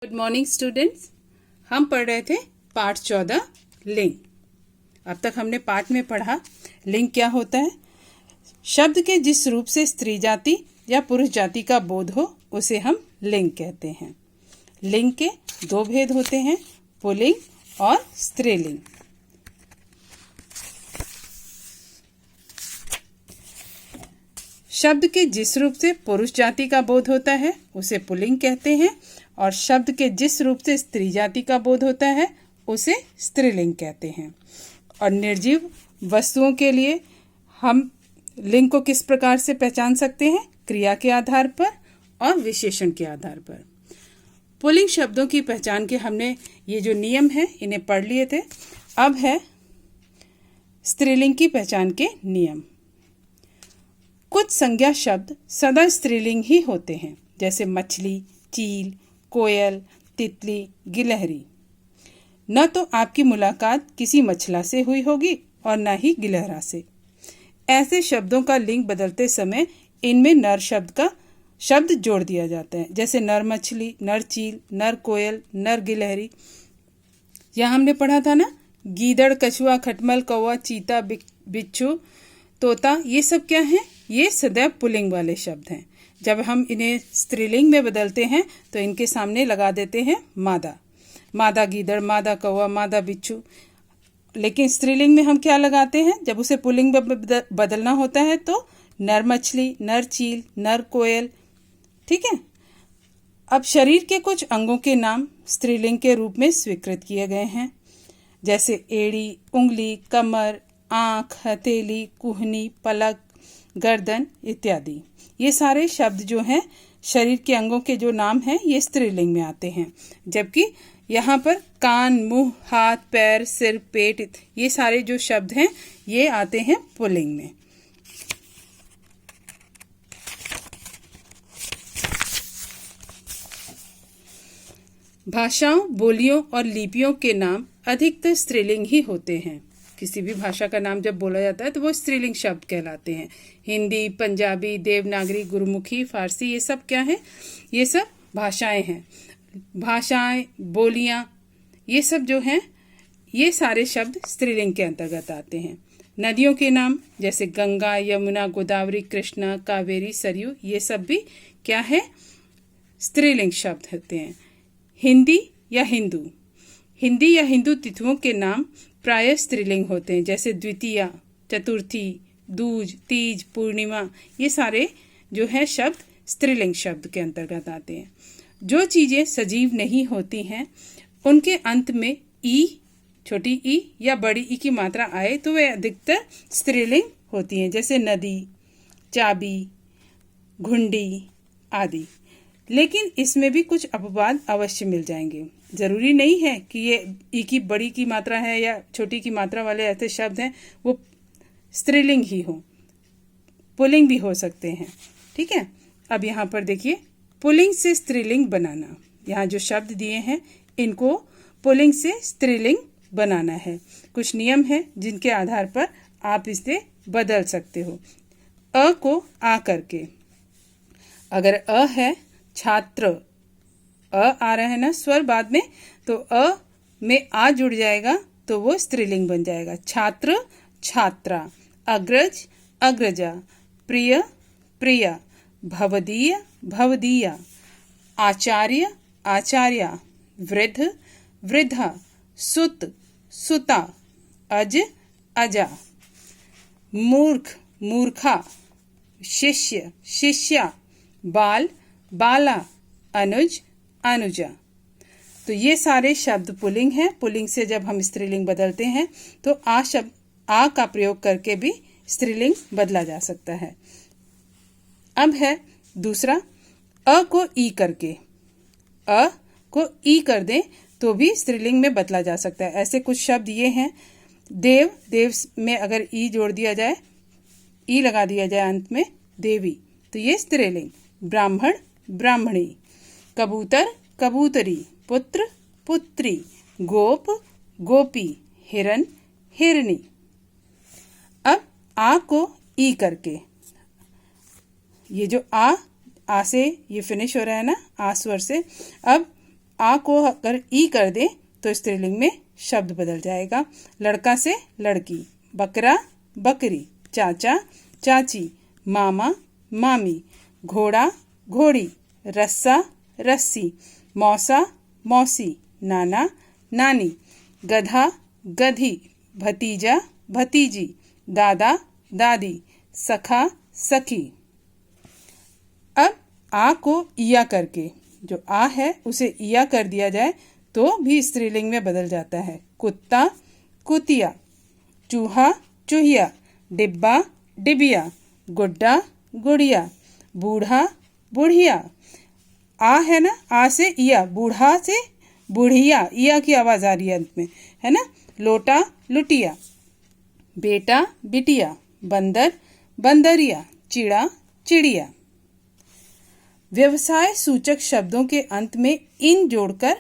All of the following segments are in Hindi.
Good morning students. हम पढ़ रहे थे पाठ 14 लिंग। अब तक हमने पाठ में पढ़ा लिंग क्या होता है। शब्द के जिस रूप से स्त्री जाति या पुरुष जाति का बोध हो उसे हम लिंग कहते हैं। लिंग के दो भेद होते हैं, पुल्लिंग और स्त्रीलिंग। शब्द के जिस रूप से पुरुष जाति का बोध होता है उसे पुल्लिंग कहते हैं और शब्द के जिस रूप से स्त्री जाति का बोध होता है उसे स्त्रीलिंग कहते हैं। और निर्जीव वस्तुओं के लिए हम लिंग को किस प्रकार से पहचान सकते हैं? क्रिया के आधार पर और विशेषण के आधार पर। पुल्लिंग शब्दों की पहचान के हमने ये जो नियम है इन्हें पढ़ लिए थे। अब है स्त्रीलिंग की पहचान के नियम। कुछ संज्ञा शब्द सदा स्त्रीलिंग ही होते हैं, जैसे मछली, चील, कोयल, तितली, गिलहरी। न तो आपकी मुलाकात किसी मछला से हुई होगी और न ही गिलहरा से। ऐसे शब्दों का लिंग बदलते समय इनमें नर शब्द जोड़ दिया जाता है, जैसे नर मछली, नर चील, नर कोयल, नर गिलहरी। यहाँ हमने पढ़ा था ना, गीदड़, कछुआ, खटमल, कौवा, चीता, बिच्छू, तोता, ये सब क्या है? ये सदैव पुल्लिंग वाले शब्द हैं। जब हम इन्हें स्त्रीलिंग में बदलते हैं तो इनके सामने लगा देते हैं मादा। मादा गीदड़, मादा कौवा, मादा बिच्छू। लेकिन स्त्रीलिंग में हम क्या लगाते हैं? जब उसे पुल्लिंग में बदलना होता है तो नर मछली, नर चील, नर कोयल। ठीक है। अब शरीर के कुछ अंगों के नाम स्त्रीलिंग के रूप में स्वीकृत किए गए हैं, जैसे एड़ी, उंगली, कमर, आँख, हथेली, कुहनी, पलक, गर्दन इत्यादि। ये सारे शब्द जो हैं शरीर के अंगों के जो नाम हैं ये स्त्रीलिंग में आते हैं, जबकि यहाँ पर कान, मुंह, हाथ, पैर, सिर, पेट, ये सारे जो शब्द हैं ये आते हैं पुल्लिंग में। भाषाओं, बोलियों और लिपियों के नाम अधिकतर स्त्रीलिंग ही होते हैं। किसी भी भाषा का नाम जब बोला जाता है तो वो स्त्रीलिंग शब्द कहलाते हैं। हिंदी, पंजाबी, देवनागरी, गुरुमुखी, फारसी, ये सब क्या है? ये सब भाषाएं हैं। भाषाएं, बोलियां, ये सब जो हैं ये सारे शब्द स्त्रीलिंग के अंतर्गत आते हैं। नदियों के नाम जैसे गंगा, यमुना, गोदावरी, कृष्णा, कावेरी, सरयू, ये सब भी क्या है? स्त्रीलिंग शब्द होते हैं। हिंदी या हिंदू तिथियों के नाम प्रायः स्त्रीलिंग होते हैं, जैसे द्वितीया, चतुर्थी, दूज, तीज, पूर्णिमा, ये सारे जो है शब्द स्त्रीलिंग शब्द के अंतर्गत आते हैं। जो चीज़ें सजीव नहीं होती हैं उनके अंत में ई, छोटी ई या बड़ी ई की मात्रा आए तो वे अधिकतर स्त्रीलिंग होती हैं, जैसे नदी, चाबी, घुंडी आदि। लेकिन इसमें भी कुछ अपवाद अवश्य मिल जाएंगे। जरूरी नहीं है कि ये ई की बड़ी की मात्रा है या छोटी की मात्रा वाले ऐसे शब्द हैं वो स्त्रीलिंग ही हो, पुल्लिंग भी हो सकते हैं। ठीक है। अब यहाँ पर देखिए, पुल्लिंग से स्त्रीलिंग बनाना। यहाँ जो शब्द दिए हैं इनको पुल्लिंग से स्त्रीलिंग बनाना है। कुछ नियम है जिनके आधार पर आप इसे बदल सकते हो। अ को आ करके, अगर अ है छात्र, अ आ रहा है ना स्वर बाद में, तो अ में आ जुड़ जाएगा तो वो स्त्रीलिंग बन जाएगा। छात्र, छात्रा, अग्रज, अग्रजा, प्रिय, प्रिया, भवदीय, भवदीया, आचार्य, आचार्या, वृद्ध, वृद्धा, सुत, सुता, अज, अजा, मूर्ख, मूर्खा, शिष्य, शिष्या, बाल, बाला, अनुज, अनुजा। तो ये सारे शब्द पुल्लिंग हैं। पुल्लिंग से जब हम स्त्रीलिंग बदलते हैं तो आ का प्रयोग करके भी स्त्रीलिंग बदला जा सकता है। अब है दूसरा, अ को ई करके, अ को ई कर दें तो भी स्त्रीलिंग में बदला जा सकता है। ऐसे कुछ शब्द ये हैं, देव, देव में अगर ई जोड़ दिया जाए, ई लगा दिया जाए अंत में, देवी, तो ये स्त्रीलिंग। ब्राह्मण, ब्राह्मणी, कबूतर, कबूतरी, पुत्र, पुत्री, गोप, गोपी, हिरन, हिरनी। अब आ को ई करके, ये जो आ से ये फिनिश हो रहा है ना, आ स्वर से। अब आ को अगर ई कर दे तो स्त्रीलिंग में शब्द बदल जाएगा। लड़का से लड़की, बकरा बकरी, चाचा चाची, मामा मामी, घोड़ा घोड़ी, रस्सा रस्सी, मौसा मौसी, नाना नानी, गधा गधी, भतीजा भतीजी, दादा दादी, सखा सखी। अब आ को इया करके, जो आ है उसे इया कर दिया जाए तो भी स्त्रीलिंग में बदल जाता है। कुत्ता कुतिया, चूहा चूहिया, डिब्बा डिबिया, गुड्डा गुड़िया, बूढ़ा बुढ़िया। आ है ना, आ से इया, बूढ़ा से बुढ़िया, इया की आवाज आ रही है अंत में, है ना। लोटा लुटिया, बेटा बिटिया, बंदर बंदरिया, चिड़ा चिड़िया। व्यवसाय सूचक शब्दों के अंत में इन जोड़कर,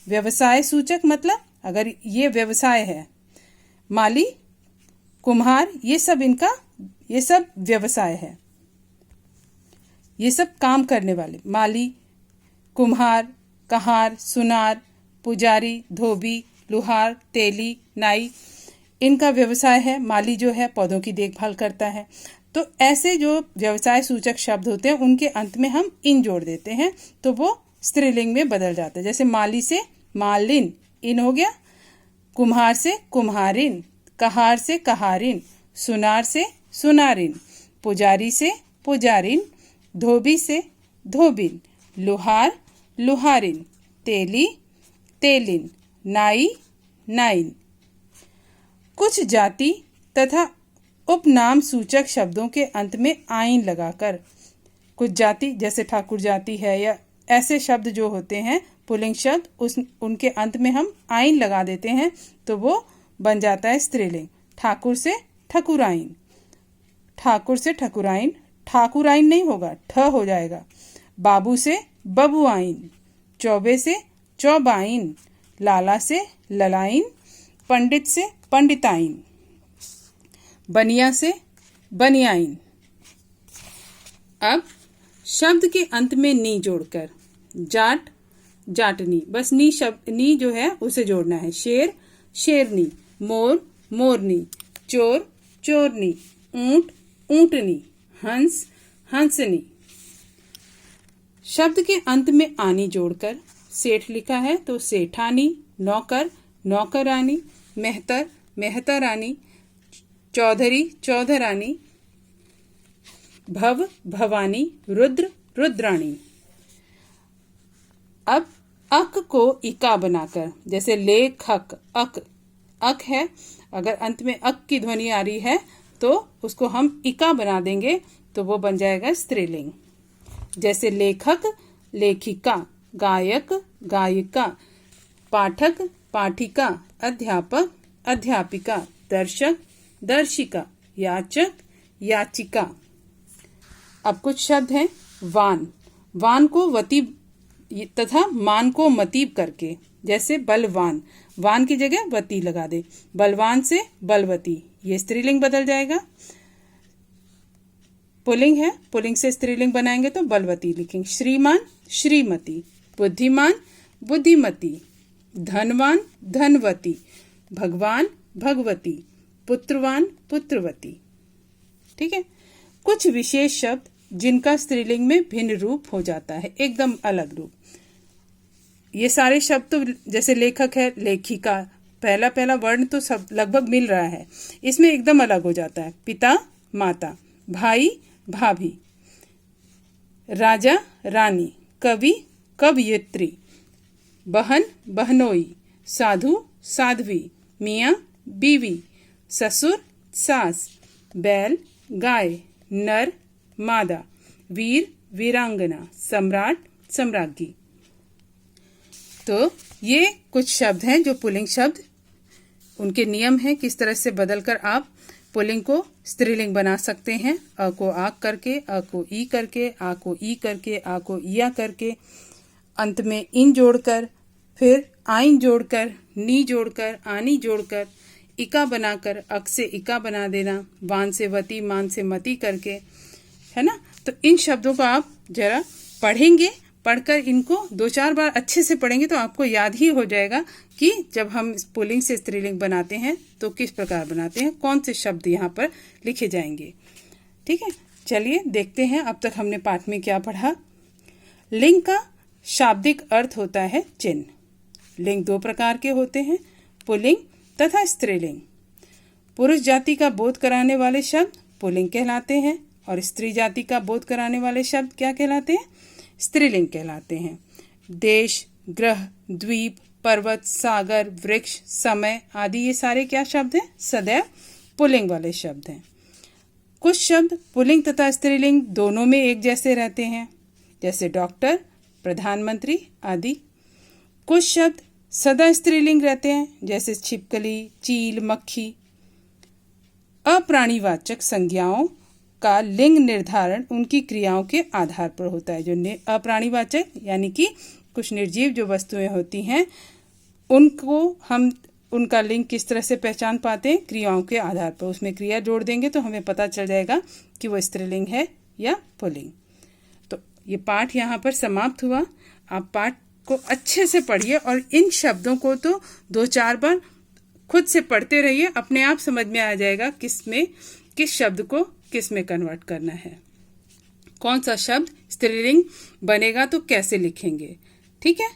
व्यवसाय सूचक मतलब अगर ये व्यवसाय है, माली कुम्हार, ये सब व्यवसाय है, ये सब काम करने वाले, माली कुम्हार कहार सुनार पुजारी धोबी लुहार तेली नाई, इनका व्यवसाय है। माली जो है पौधों की देखभाल करता है। तो ऐसे जो व्यवसाय सूचक शब्द होते हैं उनके अंत में हम इन जोड़ देते हैं तो वो स्त्रीलिंग में बदल जाता है। जैसे माली से मालिन, इन हो गया। कुम्हार से कुम्हारिन, कहार से कहारिन, सुनार से सुनारिन, पुजारी से पुजारिन, धोबी से धोबिन, लुहार लुहारिन, तेली तेलिन, नाई नाइन। कुछ जाति तथा उपनाम सूचक शब्दों के अंत में आइन लगाकर, कुछ जाति जैसे ठाकुर जाति है या ऐसे शब्द जो होते हैं पुल्लिंग शब्द, उनके अंत में हम आइन लगा देते हैं तो वो बन जाता है स्त्रीलिंग। ठाकुर से ठकुराइन, ठाकुर से ठकुराइन, ठाकुराइन नहीं होगा, ठ हो जाएगा। बाबू से बबुआइन, चौबे से चौबाइन, लाला से ललाइन, पंडित से पंडिताइन, बनिया से बनियाइन। अब शब्द के अंत में नी जोड़कर, जाट जाटनी, बस नी शब्द, नी जो है उसे जोड़ना है। शेर शेरनी, मोर मोरनी, चोर चोरनी, ऊंट ऊंटनी, हंस हंसनी। शब्द के अंत में आनी जोड़कर, सेठ लिखा है तो सेठानी, नौकर नौकरानी, मेहतर मेहतरानी, चौधरी चौधरानी, भव भवानी, रुद्र रुद्राणी। अब अक को इका बनाकर, जैसे लेखक अक है, अगर अंत में अक की ध्वनि आ रही है तो उसको हम इका बना देंगे तो वो बन जाएगा स्त्रीलिंग। जैसे लेखक लेखिका, गायक गायिका, पाठक पाठिका, अध्यापक अध्यापिका, दर्शक दर्शिका, याचक याचिका। अब कुछ शब्द हैं वान, वान को वती तथा मान को मतीब करके, जैसे बलवान, वान की जगह वती लगा दे, बलवान से बलवती, ये स्त्रीलिंग बदल जाएगा। पुल्लिंग है, पुल्लिंग से स्त्रीलिंग बनाएंगे तो बलवती लिखेंगे। श्रीमान श्रीमती, बुद्धिमान बुद्धिमती, धनवान धनवती, भगवान भगवती, पुत्रवान पुत्रवती। ठीक है। कुछ विशेष शब्द जिनका स्त्रीलिंग में भिन्न रूप हो जाता है, एकदम अलग रूप। ये सारे शब्द तो जैसे लेखक है लेखिका, पहला वर्ण तो सब लगभग मिल रहा है, इसमें एकदम अलग हो जाता है। पिता माता, भाई भाभी, राजा रानी, कवि कवयित्री, बहन बहनोई, साधु साध्वी, मियाँ बीवी, ससुर सास, बैल गाय, नर मादा, वीर वीरांगना, सम्राट सम्राज्ञी। तो ये कुछ शब्द हैं जो पुल्लिंग शब्द, उनके नियम हैं किस तरह से बदलकर आप पुल्लिंग को स्त्रीलिंग बना सकते हैं। अ को आक करके, अ को ई करके, आ को ई करके, आ को इया करके, अंत में इन जोड़कर, फिर आइन जोड़कर, नी जोड़कर, आनी जोड़कर, इका बनाकर, अक से इका बना देना, वान से वती, मान से मती करके, है ना। तो इन शब्दों को आप जरा पढ़ेंगे, पढ़कर इनको 2-4 बार अच्छे से पढ़ेंगे तो आपको याद ही हो जाएगा कि जब हम पुल्लिंग से स्त्रीलिंग बनाते हैं तो किस प्रकार बनाते हैं, कौन से शब्द यहाँ पर लिखे जाएंगे। ठीक है, चलिए देखते हैं अब तक हमने पाठ में क्या पढ़ा। लिंग का शाब्दिक अर्थ होता है चिन्ह। लिंग 2 प्रकार के होते हैं, पुल्लिंग तथा स्त्रीलिंग। पुरुष जाति का बोध कराने वाले शब्द पुल्लिंग कहलाते हैं और स्त्री जाति का बोध कराने वाले शब्द क्या कहलाते हैं, स्त्रीलिंग कहलाते हैं। देश, ग्रह, द्वीप, पर्वत, सागर, वृक्ष, समय आदि ये सारे क्या शब्द हैं, सदैव पुल्लिंग वाले शब्द हैं। कुछ शब्द पुल्लिंग तथा स्त्रीलिंग दोनों में एक जैसे रहते हैं, जैसे डॉक्टर, प्रधानमंत्री आदि। कुछ शब्द सदा स्त्रीलिंग रहते हैं, जैसे छिपकली, चील, मक्खी। अप्राणीवाचक संज्ञाओं का लिंग निर्धारण उनकी क्रियाओं के आधार पर होता है। जो अप्राणीवाचक यानी कि कुछ निर्जीव जो वस्तुएं होती हैं, उनको हम उनका लिंग किस तरह से पहचान पाते हैं, क्रियाओं के आधार पर। उसमें क्रिया जोड़ देंगे तो हमें पता चल जाएगा कि वो स्त्रीलिंग है या पुल्लिंग। तो ये पाठ यहाँ पर समाप्त हुआ। आप पाठ को अच्छे से पढ़िए और इन शब्दों को तो 2-4 बार खुद से पढ़ते रहिए, अपने आप समझ में आ जाएगा किस शब्द को किस में कन्वर्ट करना है, कौन सा शब्द स्त्रीलिंग बनेगा तो कैसे लिखेंगे। ठीक है।